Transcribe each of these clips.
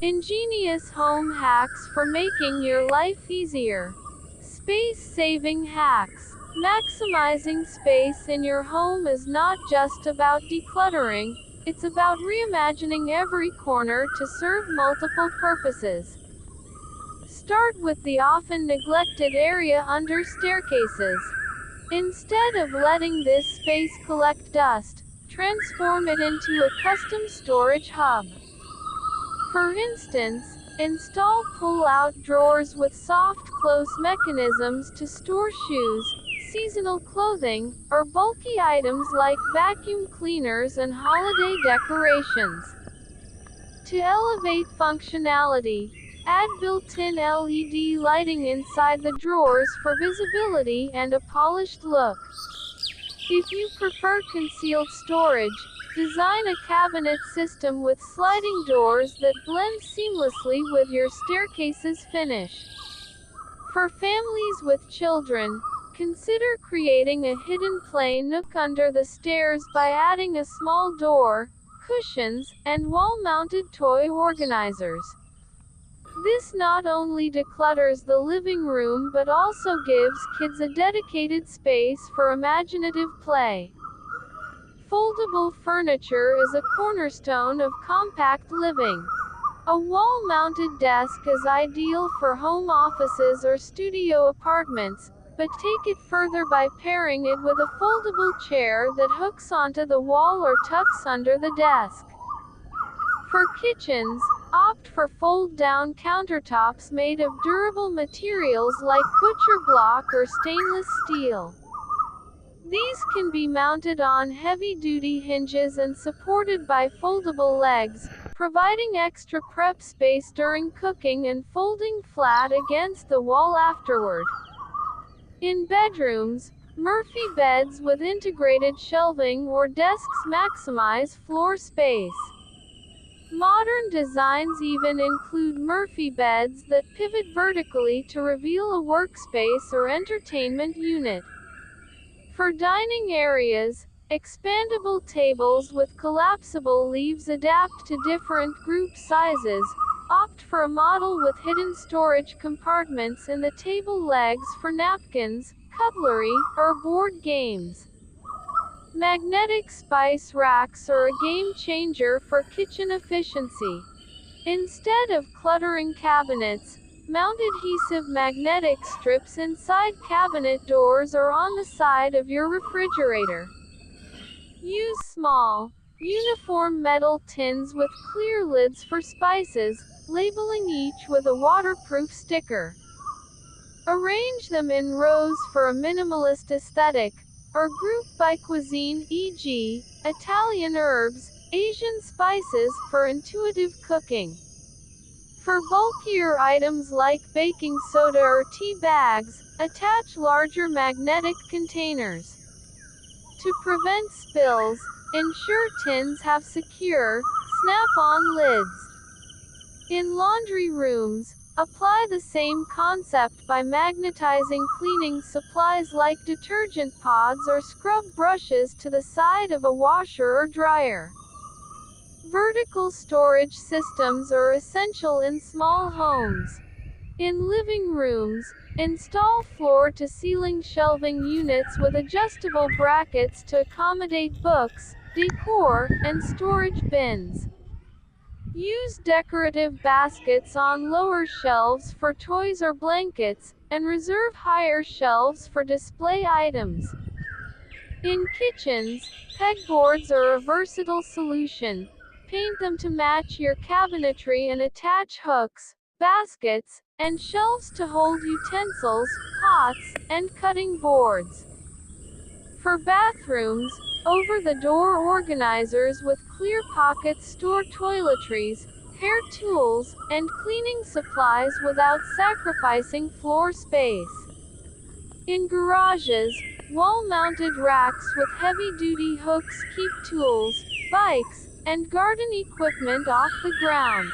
Ingenious home hacks for making your life easier. Space-saving hacks. Maximizing space in your home is not just about decluttering, it's about reimagining every corner to serve multiple purposes. Start with the often neglected area under staircases. Instead of letting this space collect dust, transform it into a custom storage hub. For instance, install pull-out drawers with soft close mechanisms to store shoes, seasonal clothing, or bulky items like vacuum cleaners and holiday decorations. To elevate functionality, add built-in LED lighting inside the drawers for visibility and a polished look. If you prefer concealed storage, design a cabinet system with sliding doors that blend seamlessly with your staircase's finish. For families with children, consider creating a hidden play nook under the stairs by adding a small door, cushions, and wall-mounted toy organizers. This not only declutters the living room but also gives kids a dedicated space for imaginative play. Foldable furniture is a cornerstone of compact living. A wall-mounted desk is ideal for home offices or studio apartments, but take it further by pairing it with a foldable chair that hooks onto the wall or tucks under the desk. For kitchens, opt for fold-down countertops made of durable materials like butcher block or stainless steel. These can be mounted on heavy-duty hinges and supported by foldable legs, providing extra prep space during cooking and folding flat against the wall afterward. In bedrooms, Murphy beds with integrated shelving or desks maximize floor space. Modern designs even include Murphy beds that pivot vertically to reveal a workspace or entertainment unit. For dining areas, expandable tables with collapsible leaves adapt to different group sizes. Opt for a model with hidden storage compartments in the table legs for napkins, cutlery, or board games. Magnetic spice racks are a game changer for kitchen efficiency. Instead of cluttering cabinets, mount adhesive magnetic strips inside cabinet doors or on the side of your refrigerator. Use small, uniform metal tins with clear lids for spices, labeling each with a waterproof sticker. Arrange them in rows for a minimalist aesthetic, or group by cuisine, e.g., Italian herbs, Asian spices, for intuitive cooking. For bulkier items like baking soda or tea bags, attach larger magnetic containers. To prevent spills, ensure tins have secure, snap-on lids. In laundry rooms, apply the same concept by magnetizing cleaning supplies like detergent pods or scrub brushes to the side of a washer or dryer. Vertical storage systems are essential in small homes. In living rooms, install floor-to-ceiling shelving units with adjustable brackets to accommodate books, decor, and storage bins. Use decorative baskets on lower shelves for toys or blankets, and reserve higher shelves for display items. In kitchens, pegboards are a versatile solution. Paint them to match your cabinetry and attach hooks, baskets, and shelves to hold utensils, pots, and cutting boards. For bathrooms, over-the-door organizers with clear pockets store toiletries, hair tools, and cleaning supplies without sacrificing floor space. In garages, wall-mounted racks with heavy-duty hooks keep tools, bikes, and garden equipment off the ground.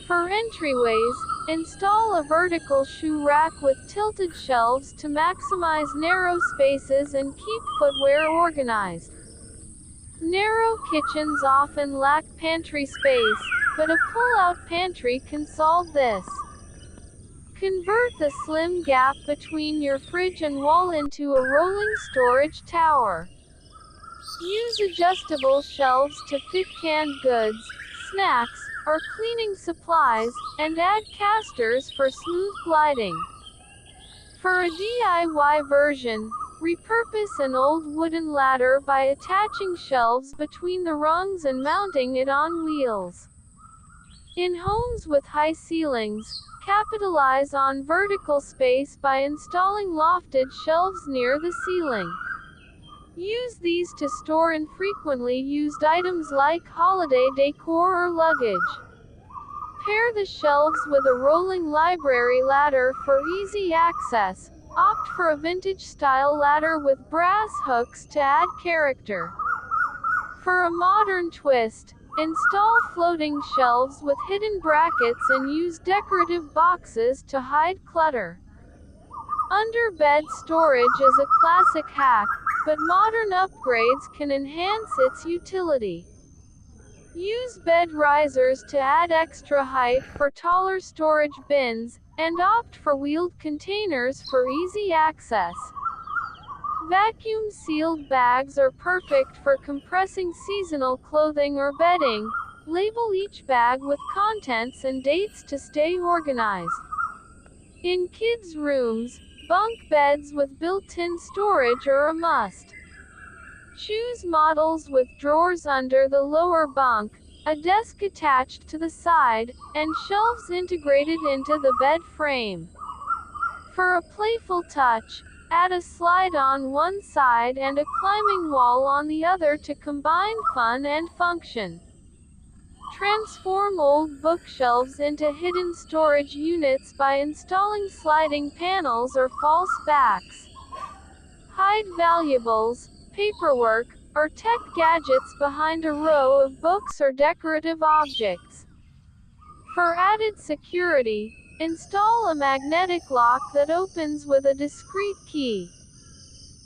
For entryways, install a vertical shoe rack with tilted shelves to maximize narrow spaces and keep footwear organized. Narrow kitchens often lack pantry space, but a pull-out pantry can solve this. Convert the slim gap between your fridge and wall into a rolling storage tower. Use adjustable shelves to fit canned goods, snacks, or cleaning supplies, and add casters for smooth gliding. For a DIY version, repurpose an old wooden ladder by attaching shelves between the rungs and mounting it on wheels. In homes with high ceilings, capitalize on vertical space by installing lofted shelves near the ceiling. Use these to store infrequently used items like holiday decor or luggage. Pair the shelves with a rolling library ladder for easy access. Opt for a vintage-style ladder with brass hooks to add character. For a modern twist, install floating shelves with hidden brackets and use decorative boxes to hide clutter. Under-bed storage is a classic hack, but modern upgrades can enhance its utility. Use bed risers to add extra height for taller storage bins, and opt for wheeled containers for easy access. Vacuum-sealed bags are perfect for compressing seasonal clothing or bedding. Label each bag with contents and dates to stay organized. In kids' rooms, bunk beds with built-in storage are a must. Choose models with drawers under the lower bunk, a desk attached to the side, and shelves integrated into the bed frame. For a playful touch, add a slide on one side and a climbing wall on the other to combine fun and function. Transform old bookshelves into hidden storage units by installing sliding panels or false backs. Hide valuables, paperwork, or tech gadgets behind a row of books or decorative objects. For added security, install a magnetic lock that opens with a discrete key.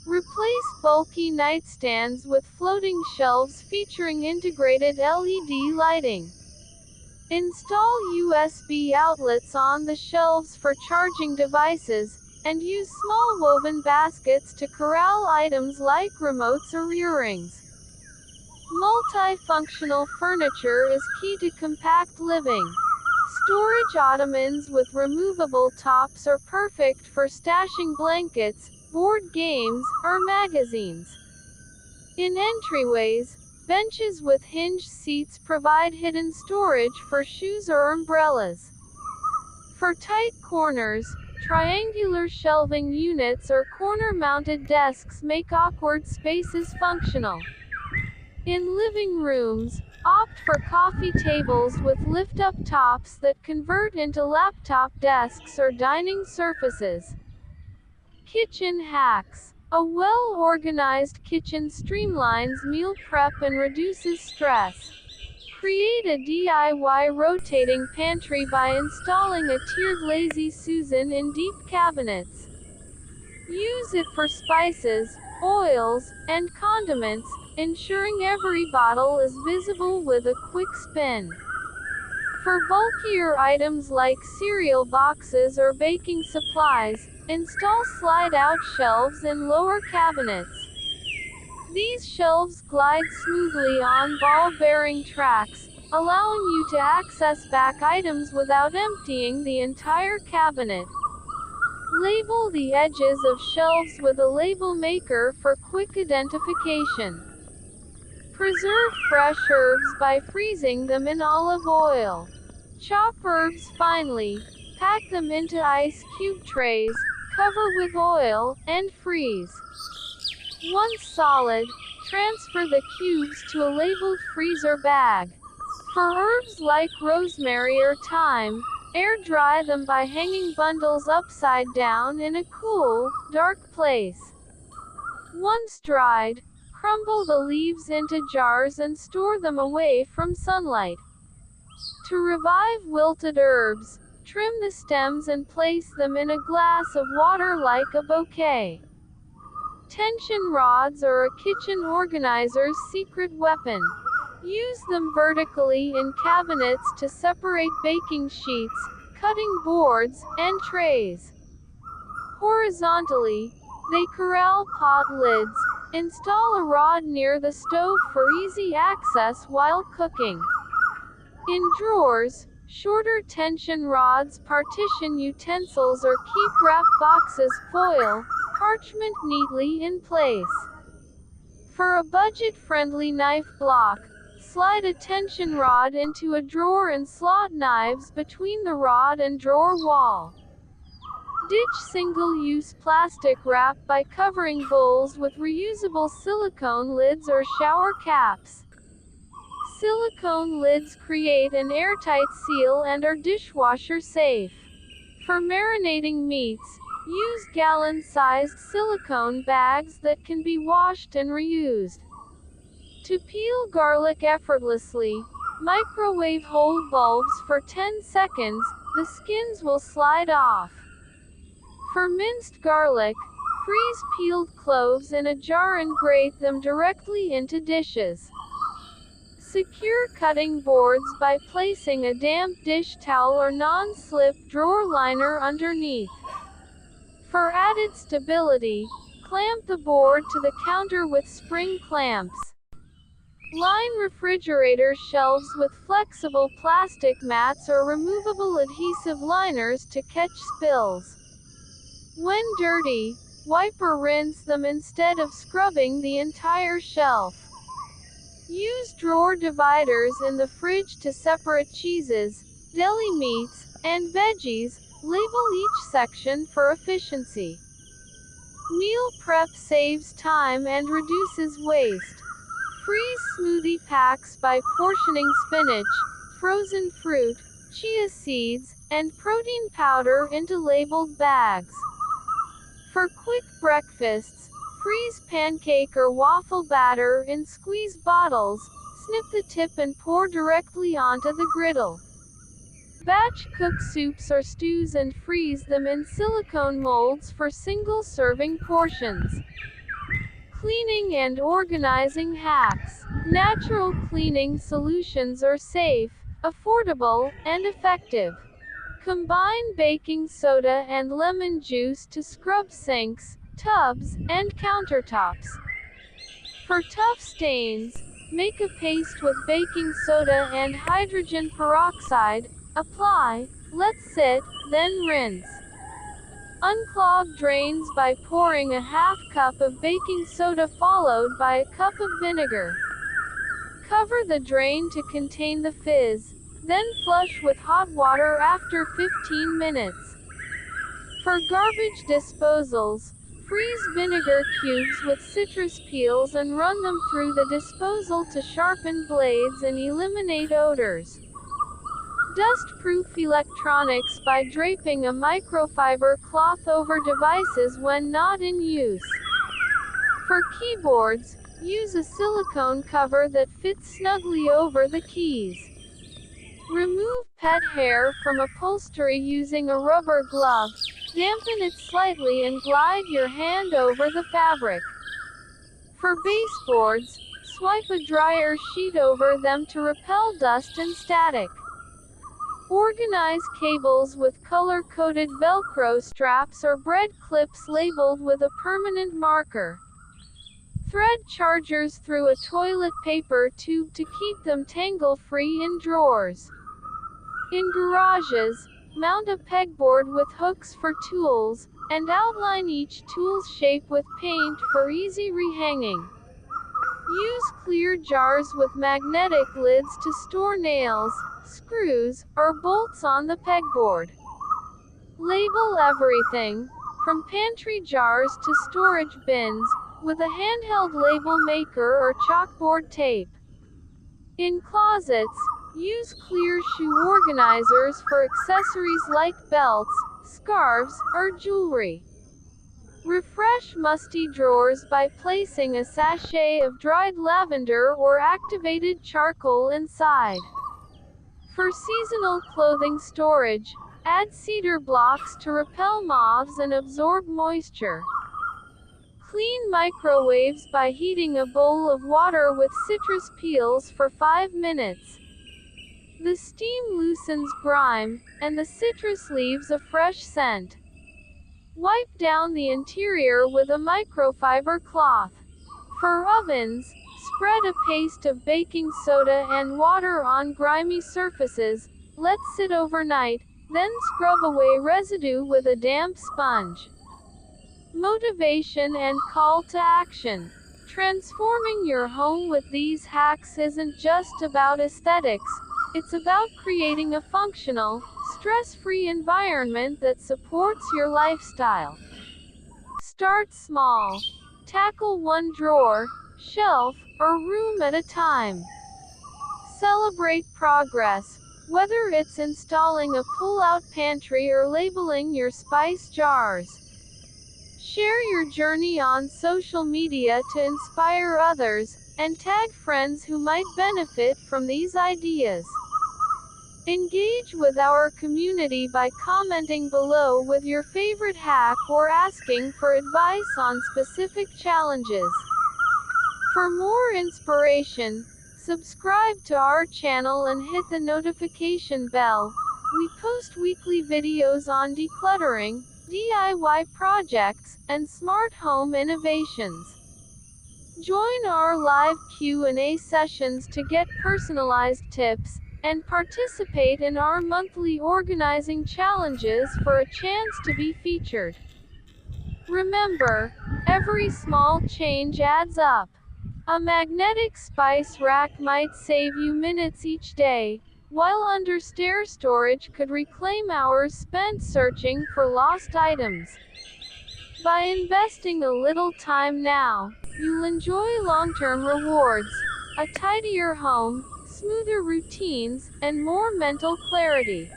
Replace bulky nightstands with floating shelves featuring integrated LED lighting. Install USB outlets on the shelves for charging devices, and use small woven baskets to corral items like remotes or earrings. Multifunctional furniture is key to compact living. Storage ottomans with removable tops are perfect for stashing blankets, board games, or magazines. In entryways, benches with hinged seats provide hidden storage for shoes or umbrellas. For tight corners, triangular shelving units or corner-mounted desks make awkward spaces functional. In living rooms, opt for coffee tables with lift-up tops that convert into laptop desks or dining surfaces. Kitchen hacks. A well-organized kitchen streamlines meal prep and reduces stress. Create a DIY rotating pantry by installing a tiered Lazy Susan in deep cabinets. Use it for spices, oils, and condiments, ensuring every bottle is visible with a quick spin. For bulkier items like cereal boxes or baking supplies, install slide-out shelves in lower cabinets. These shelves glide smoothly on ball-bearing tracks, allowing you to access back items without emptying the entire cabinet. Label the edges of shelves with a label maker for quick identification. Preserve fresh herbs by freezing them in olive oil. Chop herbs finely, pack them into ice cube trays, cover with oil, and freeze. Once solid, transfer the cubes to a labeled freezer bag. For herbs like rosemary or thyme, air dry them by hanging bundles upside down in a cool, dark place. Once dried, crumble the leaves into jars and store them away from sunlight. To revive wilted herbs, trim the stems and place them in a glass of water like a bouquet. Tension rods are a kitchen organizer's secret weapon. Use them vertically in cabinets to separate baking sheets, cutting boards, and trays. Horizontally, they corral pot lids. Install a rod near the stove for easy access while cooking. In drawers, shorter tension rods partition utensils or keep wrap boxes, foil, parchment neatly in place. For a budget-friendly knife block, slide a tension rod into a drawer and slot knives between the rod and drawer wall. Ditch single-use plastic wrap by covering bowls with reusable silicone lids or shower caps. Silicone lids create an airtight seal and are dishwasher safe. For marinating meats, use gallon-sized silicone bags that can be washed and reused. To peel garlic effortlessly, microwave whole bulbs for 10 seconds, the skins will slide off. For minced garlic, freeze peeled cloves in a jar and grate them directly into dishes. Secure cutting boards by placing a damp dish towel or non-slip drawer liner underneath. For added stability, clamp the board to the counter with spring clamps. Line refrigerator shelves with flexible plastic mats or removable adhesive liners to catch spills. When dirty, wipe or rinse them instead of scrubbing the entire shelf. Use drawer dividers in the fridge to separate cheeses, deli meats, and veggies. Label each section for efficiency. Meal prep saves time and reduces waste. Freeze smoothie packs by portioning spinach, frozen fruit, chia seeds, and protein powder into labeled bags. For quick breakfasts, freeze pancake or waffle batter in squeeze bottles, snip the tip and pour directly onto the griddle. Batch cook soups or stews and freeze them in silicone molds for single-serving portions. Cleaning and organizing hacks. Natural cleaning solutions are safe, affordable, and effective. Combine baking soda and lemon juice to scrub sinks, tubs, and countertops. For tough stains, make a paste with baking soda and hydrogen peroxide, apply, let sit, then rinse. Unclog drains by pouring a half cup of baking soda followed by a cup of vinegar. Cover the drain to contain the fizz, then flush with hot water after 15 minutes. For garbage disposals, freeze vinegar cubes with citrus peels and run them through the disposal to sharpen blades and eliminate odors. Dust-proof electronics by draping a microfiber cloth over devices when not in use. For keyboards, use a silicone cover that fits snugly over the keys. Remove pet hair from upholstery using a rubber glove, dampen it slightly and glide your hand over the fabric. For baseboards, swipe a dryer sheet over them to repel dust and static. Organize cables with color-coded Velcro straps or bread clips labeled with a permanent marker. Thread chargers through a toilet paper tube to keep them tangle-free in drawers. In garages, mount a pegboard with hooks for tools, and outline each tool's shape with paint for easy rehanging. Use clear jars with magnetic lids to store nails, screws, or bolts on the pegboard. Label everything, from pantry jars to storage bins, with a handheld label maker or chalkboard tape. In closets, use clear shoe organizers for accessories like belts, scarves, or jewelry. Refresh musty drawers by placing a sachet of dried lavender or activated charcoal inside. For seasonal clothing storage, add cedar blocks to repel moths and absorb moisture. Clean microwaves by heating a bowl of water with citrus peels for 5 minutes. The steam loosens grime, and the citrus leaves a fresh scent. Wipe down the interior with a microfiber cloth. For ovens, spread a paste of baking soda and water on grimy surfaces, let sit overnight, then scrub away residue with a damp sponge. Motivation and call to action. Transforming your home with these hacks isn't just about aesthetics, it's about creating a functional, stress-free environment that supports your lifestyle. Start small. Tackle one drawer, shelf, or room at a time. Celebrate progress, whether it's installing a pull-out pantry or labeling your spice jars. Share your journey on social media to inspire others, and tag friends who might benefit from these ideas. Engage with our community by commenting below with your favorite hack or asking for advice on specific challenges. For more inspiration, subscribe to our channel and hit the notification bell. We post weekly videos on decluttering, DIY projects, and smart home innovations. Join our live Q&A sessions to get personalized tips, and participate in our monthly organizing challenges for a chance to be featured. Remember, every small change adds up. A magnetic spice rack might save you minutes each day, while under-stair storage could reclaim hours spent searching for lost items. By investing a little time now, you'll enjoy long-term rewards, a tidier home, smoother routines, and more mental clarity.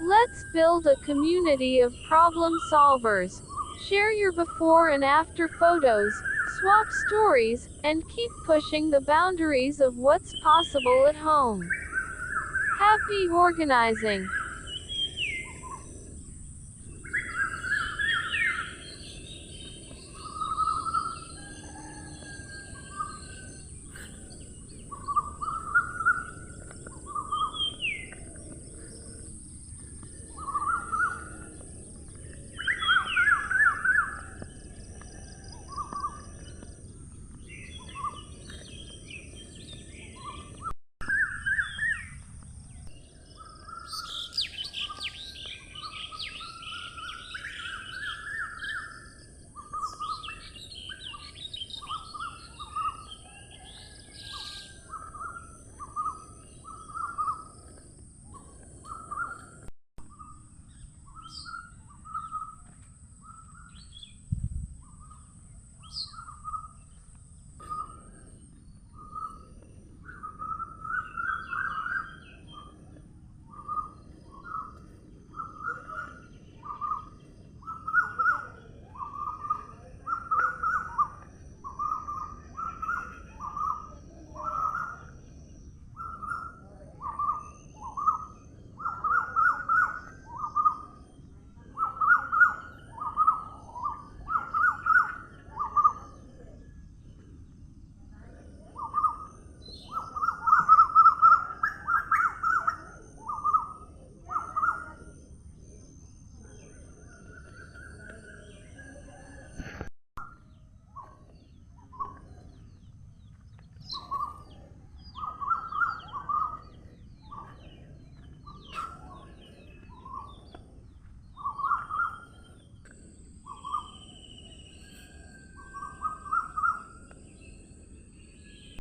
Let's build a community of problem solvers. Share your before and after photos, swap stories, and keep pushing the boundaries of what's possible at home. Happy organizing!